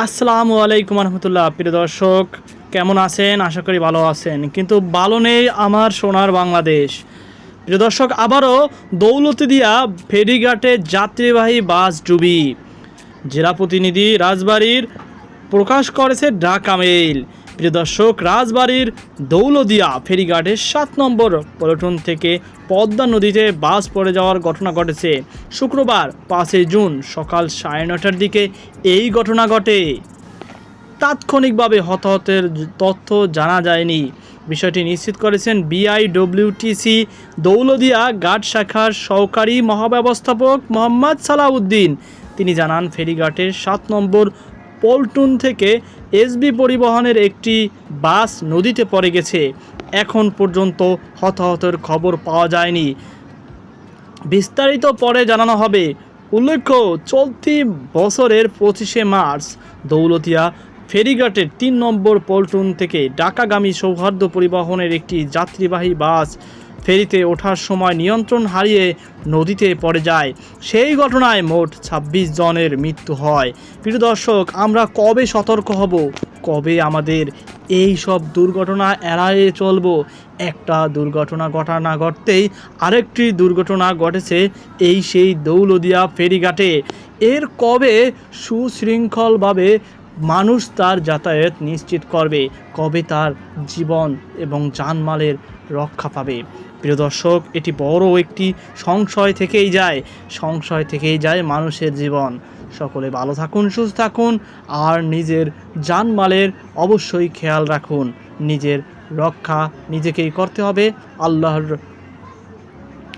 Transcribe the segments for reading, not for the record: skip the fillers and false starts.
আসসালামু আলাইকুম রহমতুল্লাহ। প্রিয় দর্শক, কেমন আছেন? আশা করি ভালো আছেন, কিন্তু ভালো নেই আমার সোনার বাংলাদেশ। প্রিয় দর্শক, আবারও দৌলতদিয়া ফেরিঘাটে যাত্রীবাহী বাস ডুবি। জেলা প্রতিনিধি রাজবাড়ীর প্রকাশ করেছে ঢাকা মেইল। প্রিয় দর্শক, রাজবাড়ীর দৌলতদিয়া ফেরিঘাটের 7 নম্বর পল্টন থেকে পদ্মা নদীতে বাস পড়ে যাওয়ার ঘটনা ঘটেছে। শুক্রবার 5 জুন সকাল 9:30টার দিকে এই ঘটনা ঘটে। তাৎক্ষণিকভাবে হতাহতের তথ্য জানা যায়নি। বিষয়টি নিশ্চিত করেছেন বিআইডব্লিউটিসি দৌলতদিয়া ঘাট শাখার সহকারী মহাব্যবস্থাপক মোহাম্মদ সালাউদ্দিন। তিনি জানান, ফেরিঘাটের 7 নম্বর পল্টন থেকে এসবি পরিবহনের একটি বাস নদীতে পড়ে গেছে। এখন পর্যন্ত হতাহতের খবর পাওয়া যায়নি। বিস্তারিত পরে জানানো হবে। উল্লেখ্য, চলতি বছরের 25শে মার্চ দৌলতদিয়া ফেরিঘাটের 3 নম্বর পল্টন থেকে ঢাকাগামী সৌহার্দ্য পরিবহনের একটি যাত্রীবাহী বাস ফেরিতে ওঠার সময় নিয়ন্ত্রণ হারিয়ে নদীতে পড়ে যায়। সেই ঘটনায় মোট 26 জনের মৃত্যু হয়। প্রিয় দর্শক, আমরা কবে সতর্ক হব? কবে আমাদের এই সব দুর্ঘটনা এড়ায়ে চলব? একটা দুর্ঘটনা না ঘটতেই আরেকটি দুর্ঘটনা ঘটেছে সেই দৌলতদিয়া ফেরিঘাটে। এর কবে সুশৃঙ্খলভাবে মানুষ তার যাতায়াত নিশ্চিত করবে? কবে তার জীবন এবং জানমালের রক্ষা পাবে? প্রিয় দর্শক, এটি বড় একটি সংশয় থেকেই যায় মানুষের জীবন। সকলে ভালো থাকুন, সুস্থ থাকুন, আর নিজের জানমালের অবশ্যই খেয়াল রাখুন। নিজের রক্ষা নিজেকেই করতে হবে।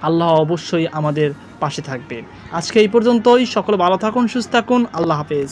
আল্লাহ অবশ্যই আমাদের পাশে থাকবে। আজকে এই পর্যন্তই। সকলে ভালো থাকুন, সুস্থ থাকুন। আল্লাহ হাফেজ।